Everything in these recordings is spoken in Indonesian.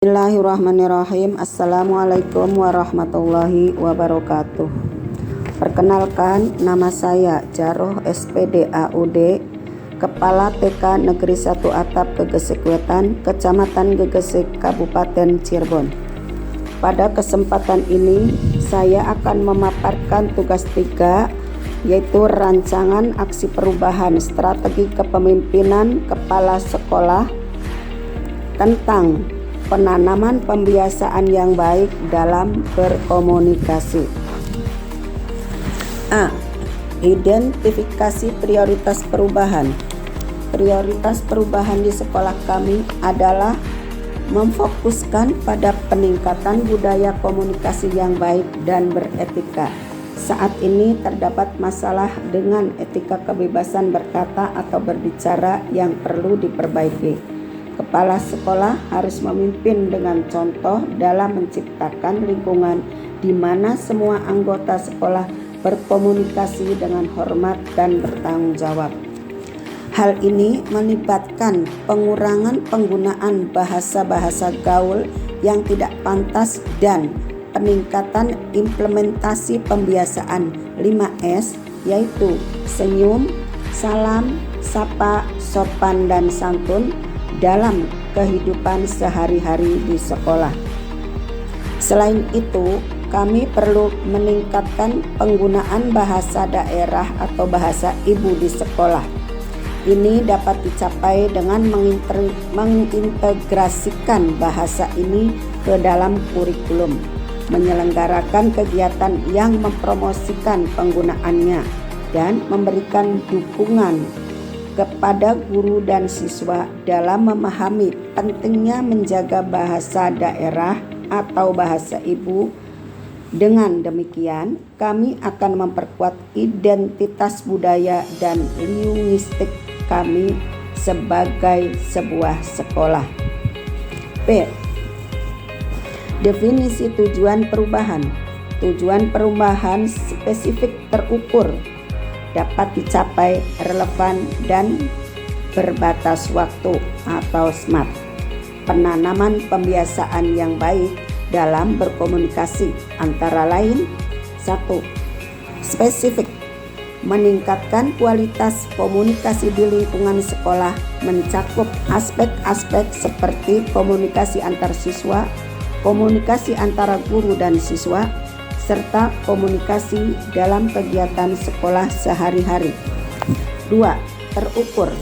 Bismillahirrahmanirrahim. Assalamualaikum warahmatullahi wabarakatuh. Perkenalkan, nama saya Jaroh SPD AUD, Kepala TK Negeri 1 Atap Gegesik Wetan, Kecamatan Gegesik, Kabupaten Cirebon. Pada kesempatan ini, saya akan memaparkan tugas 3, yaitu rancangan aksi perubahan strategi kepemimpinan kepala sekolah tentang penanaman pembiasaan yang baik dalam berkomunikasi. A. Identifikasi prioritas perubahan. Prioritas perubahan di sekolah kami adalah memfokuskan pada peningkatan budaya komunikasi yang baik dan beretika. Saat ini terdapat masalah dengan etika kebebasan berkata atau berbicara yang perlu diperbaiki. Kepala sekolah harus memimpin dengan contoh dalam menciptakan lingkungan di mana semua anggota sekolah berkomunikasi dengan hormat dan bertanggung jawab. Hal ini melibatkan pengurangan penggunaan bahasa-bahasa gaul yang tidak pantas dan peningkatan implementasi pembiasaan 5S, yaitu senyum, salam, sapa, sopan, dan santun dalam kehidupan sehari-hari di sekolah. Selain itu, kami perlu meningkatkan penggunaan bahasa daerah atau bahasa ibu di sekolah. Ini dapat dicapai dengan mengintegrasikan bahasa ini ke dalam kurikulum, menyelenggarakan kegiatan yang mempromosikan penggunaannya, dan memberikan dukungan kepada guru dan siswa dalam memahami pentingnya menjaga bahasa daerah atau bahasa ibu. Dengan demikian, kami akan memperkuat identitas budaya dan linguistik kami sebagai sebuah sekolah. B. Definisi tujuan perubahan. Tujuan perubahan spesifik, terukur, dapat dicapai, relevan, dan berbatas waktu atau SMART. Penanaman pembiasaan yang baik dalam berkomunikasi antara lain: 1. Spesifik, meningkatkan kualitas komunikasi di lingkungan sekolah, mencakup aspek-aspek seperti komunikasi antar siswa, komunikasi antara guru dan siswa, serta komunikasi dalam kegiatan sekolah sehari-hari. 2. Terukur,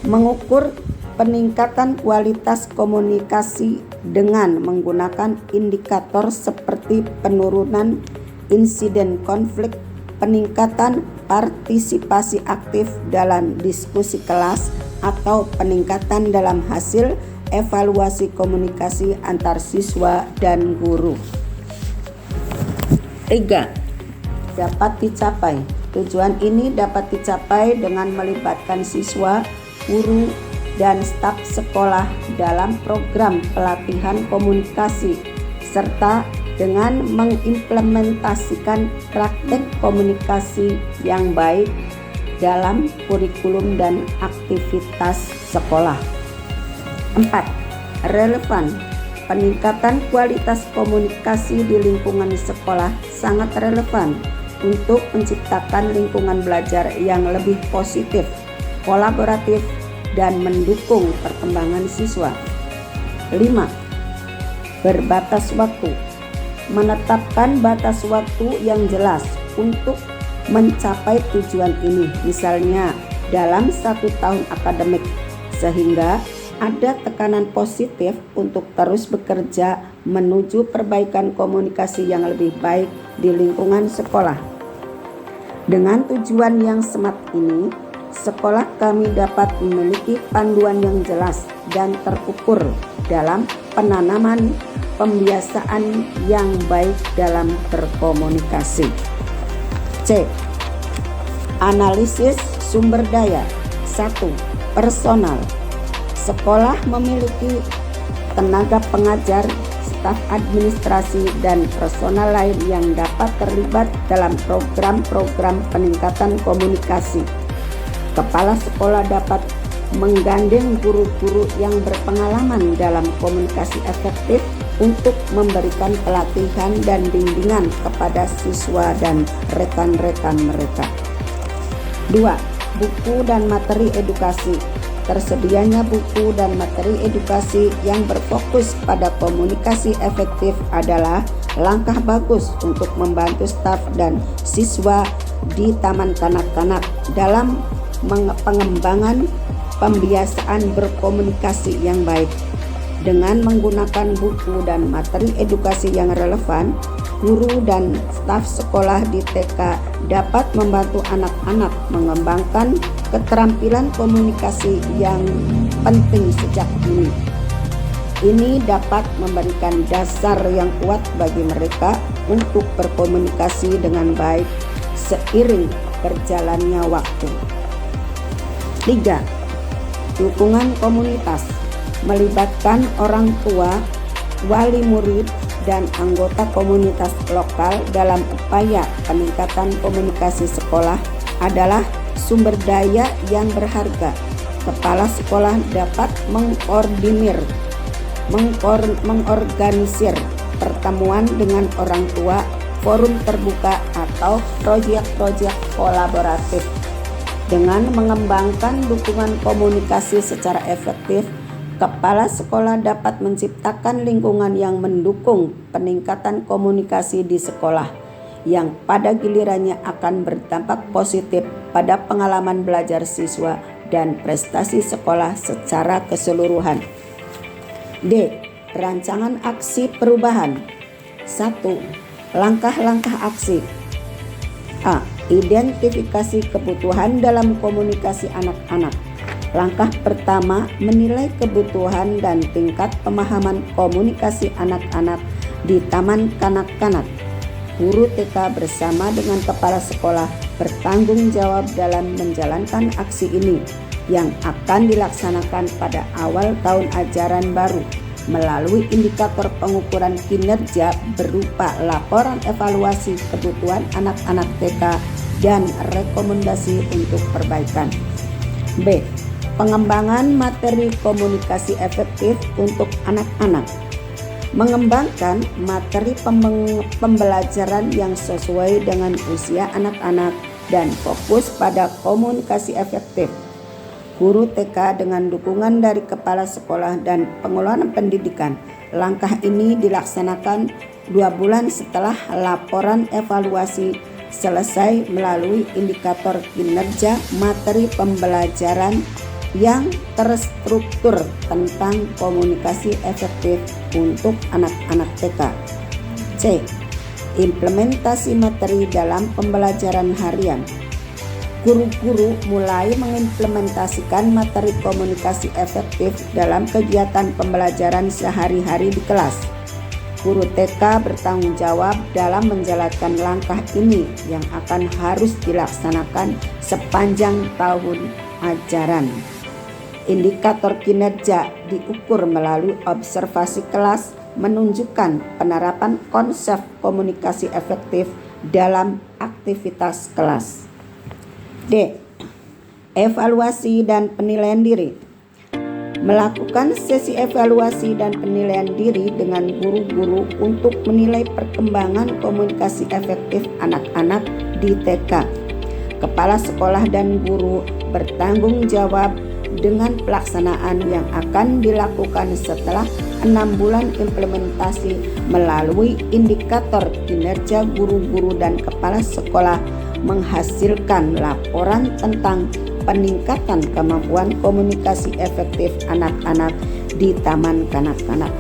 mengukur peningkatan kualitas komunikasi dengan menggunakan indikator seperti penurunan insiden konflik, peningkatan partisipasi aktif dalam diskusi kelas, atau peningkatan dalam hasil evaluasi komunikasi antar siswa dan guru. 3. Dapat dicapai. Tujuan ini dapat dicapai dengan melibatkan siswa, guru, dan staf sekolah dalam program pelatihan komunikasi, serta dengan mengimplementasikan praktek komunikasi yang baik dalam kurikulum dan aktivitas sekolah. 4. Relevan. Peningkatan kualitas komunikasi di lingkungan sekolah sangat relevan untuk menciptakan lingkungan belajar yang lebih positif, kolaboratif, dan mendukung perkembangan siswa. 5. Berbatas waktu. Menetapkan batas waktu yang jelas untuk mencapai tujuan ini, misalnya dalam 1 tahun akademik, sehingga ada tekanan positif untuk terus bekerja menuju perbaikan komunikasi yang lebih baik di lingkungan sekolah. Dengan tujuan yang SMART ini, sekolah kami dapat memiliki panduan yang jelas dan terukur dalam penanaman pembiasaan yang baik dalam berkomunikasi. C. Analisis sumber daya. 1. Personal. Sekolah memiliki tenaga pengajar, staf administrasi, dan personal lain yang dapat terlibat dalam program-program peningkatan komunikasi. Kepala sekolah dapat menggandeng guru-guru yang berpengalaman dalam komunikasi efektif untuk memberikan pelatihan dan bimbingan kepada siswa dan rekan-rekan mereka. 2. Buku dan materi edukasi. Tersedianya buku dan materi edukasi yang berfokus pada komunikasi efektif adalah langkah bagus untuk membantu staf dan siswa di taman kanak-kanak dalam pengembangan pembiasaan berkomunikasi yang baik. Dengan menggunakan buku dan materi edukasi yang relevan, guru dan staf sekolah di TK dapat membantu anak-anak mengembangkan keterampilan komunikasi yang penting sejak dini. Ini dapat memberikan dasar yang kuat bagi mereka untuk berkomunikasi dengan baik seiring berjalannya waktu. 3. Dukungan komunitas melibatkan orang tua, wali murid, dan anggota komunitas lokal dalam upaya peningkatan komunikasi sekolah adalah sumber daya yang berharga. Kepala sekolah dapat mengorganisir pertemuan dengan orang tua, forum terbuka, atau proyek-proyek kolaboratif. Dengan mengembangkan dukungan komunikasi secara efektif, kepala sekolah dapat menciptakan lingkungan yang mendukung peningkatan komunikasi di sekolah, yang pada gilirannya akan berdampak positif pada pengalaman belajar siswa dan prestasi sekolah secara keseluruhan. D. Rancangan aksi perubahan. 1. Langkah-langkah aksi. A. Identifikasi kebutuhan dalam komunikasi anak-anak. Langkah pertama, menilai kebutuhan dan tingkat pemahaman komunikasi anak-anak di taman kanak-kanak. Guru TK bersama dengan kepala sekolah bertanggung jawab dalam menjalankan aksi ini yang akan dilaksanakan pada awal tahun ajaran baru melalui indikator pengukuran kinerja berupa laporan evaluasi kebutuhan anak-anak TK dan rekomendasi untuk perbaikan. B. Pengembangan materi komunikasi efektif untuk anak-anak. Mengembangkan materi pembelajaran yang sesuai dengan usia anak-anak dan fokus pada komunikasi efektif. Guru TK dengan dukungan dari kepala sekolah dan pengelola pendidikan. Langkah ini dilaksanakan 2 bulan setelah laporan evaluasi selesai melalui indikator kinerja materi pembelajaran yang terstruktur tentang komunikasi efektif untuk anak-anak TK. C. Implementasi materi dalam pembelajaran harian. Guru-guru mulai mengimplementasikan materi komunikasi efektif dalam kegiatan pembelajaran sehari-hari di kelas. Guru TK bertanggung jawab dalam menjalankan langkah ini yang akan harus dilaksanakan sepanjang tahun ajaran. Indikator kinerja diukur melalui observasi kelas menunjukkan penerapan konsep komunikasi efektif dalam aktivitas kelas. D. Evaluasi dan penilaian diri. Melakukan sesi evaluasi dan penilaian diri dengan guru-guru untuk menilai perkembangan komunikasi efektif anak-anak di TK. Kepala sekolah dan guru bertanggung jawab dengan pelaksanaan yang akan dilakukan setelah 6 bulan implementasi melalui indikator kinerja guru-guru dan kepala sekolah menghasilkan laporan tentang peningkatan kemampuan komunikasi efektif anak-anak di taman kanak-kanak.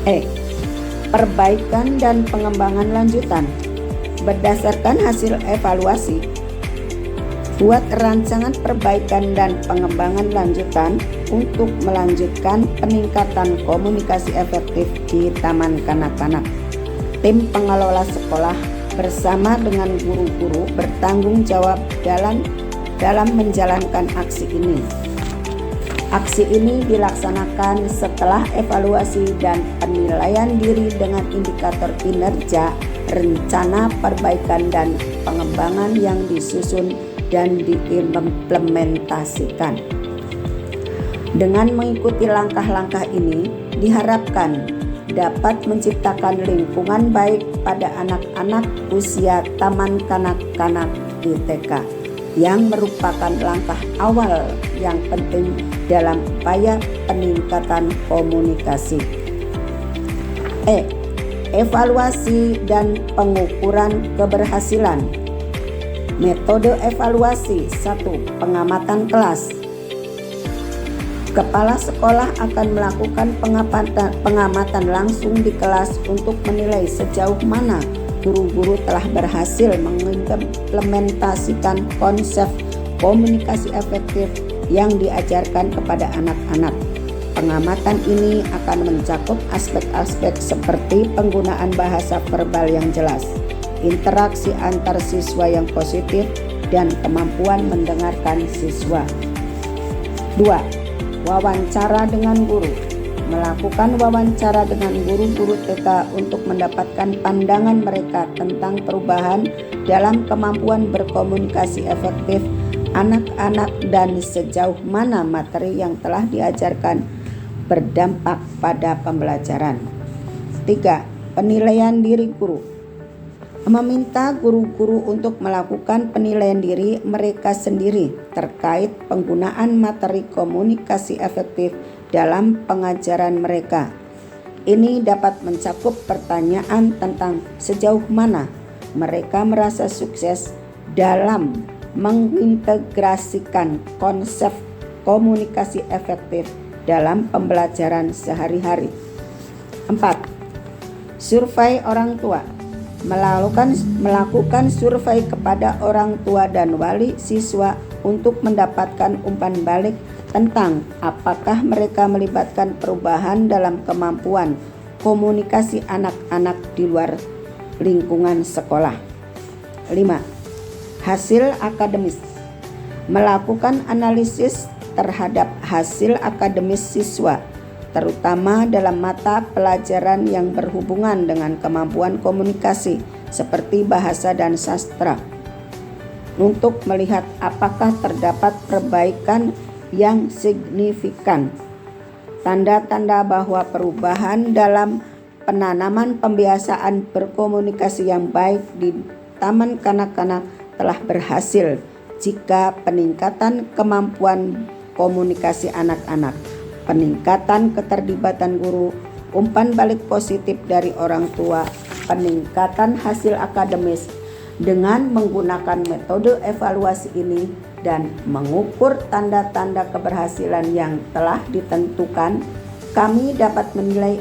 E. Perbaikan dan pengembangan lanjutan. Berdasarkan hasil evaluasi, buat rancangan perbaikan dan pengembangan lanjutan untuk melanjutkan peningkatan komunikasi efektif di taman kanak-kanak. Tim pengelola sekolah bersama dengan guru-guru bertanggung jawab dalam menjalankan aksi ini. Aksi ini dilaksanakan setelah evaluasi dan penilaian diri dengan indikator kinerja, rencana perbaikan dan pengembangan yang disusun dan diimplementasikan. Dengan mengikuti langkah-langkah ini, diharapkan dapat menciptakan lingkungan baik pada anak-anak usia taman kanak-kanak di TK, yang merupakan langkah awal yang penting dalam upaya peningkatan komunikasi. Evaluasi dan pengukuran keberhasilan. Metode evaluasi. 1. Pengamatan kelas. Kepala sekolah akan melakukan pengamatan langsung di kelas untuk menilai sejauh mana guru-guru telah berhasil mengimplementasikan konsep komunikasi efektif yang diajarkan kepada anak-anak. Pengamatan ini akan mencakup aspek-aspek seperti penggunaan bahasa verbal yang jelas, interaksi antar siswa yang positif, dan kemampuan mendengarkan siswa. 2. Wawancara dengan guru. Melakukan wawancara dengan guru-guru TK untuk mendapatkan pandangan mereka tentang perubahan dalam kemampuan berkomunikasi efektif anak-anak dan sejauh mana materi yang telah diajarkan berdampak pada pembelajaran. 3. Penilaian diri guru. Meminta guru-guru untuk melakukan penilaian diri mereka sendiri terkait penggunaan materi komunikasi efektif dalam pengajaran mereka. Ini dapat mencakup pertanyaan tentang sejauh mana mereka merasa sukses dalam mengintegrasikan konsep komunikasi efektif dalam pembelajaran sehari-hari. 4. Survei orang tua. Melakukan survei kepada orang tua dan wali siswa untuk mendapatkan umpan balik tentang apakah mereka melibatkan perubahan dalam kemampuan komunikasi anak-anak di luar lingkungan sekolah. 5. Hasil akademis. Melakukan analisis terhadap hasil akademis siswa, terutama dalam mata pelajaran yang berhubungan dengan kemampuan komunikasi seperti bahasa dan sastra, untuk melihat apakah terdapat perbaikan yang signifikan. Tanda-tanda bahwa perubahan dalam penanaman pembiasaan berkomunikasi yang baik di taman kanak-kanak telah berhasil jika peningkatan kemampuan komunikasi anak-anak, peningkatan keterlibatan guru, umpan balik positif dari orang tua, peningkatan hasil akademis. Dengan menggunakan metode evaluasi ini dan mengukur tanda-tanda keberhasilan yang telah ditentukan, kami dapat menilai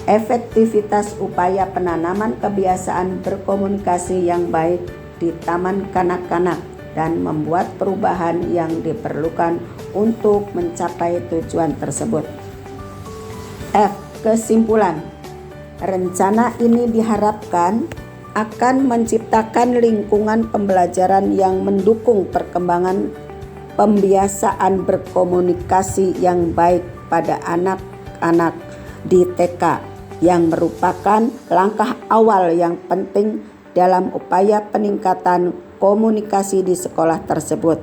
efektivitas upaya penanaman kebiasaan berkomunikasi yang baik di taman kanak-kanak dan membuat perubahan yang diperlukan untuk mencapai tujuan tersebut. Kesimpulan. Rencana ini diharapkan akan menciptakan lingkungan pembelajaran yang mendukung perkembangan pembiasaan berkomunikasi yang baik pada anak-anak di TK, yang merupakan langkah awal yang penting dalam upaya peningkatan komunikasi di sekolah tersebut.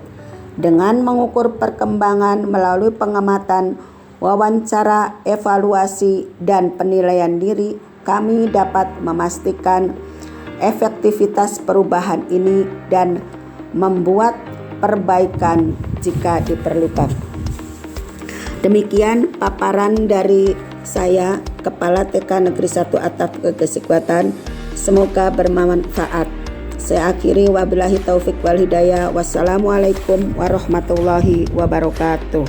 Dengan mengukur perkembangan melalui pengamatan, wawancara, evaluasi, dan penilaian diri, kami dapat memastikan efektivitas perubahan ini dan membuat perbaikan jika diperlukan. Demikian paparan dari saya, Kepala TK Negeri 1 Atap Gegesikuatan. Semoga bermanfaat. Saya akhiri, wabillahi taufik wal hidayah. Wassalamualaikum warahmatullahi wabarakatuh.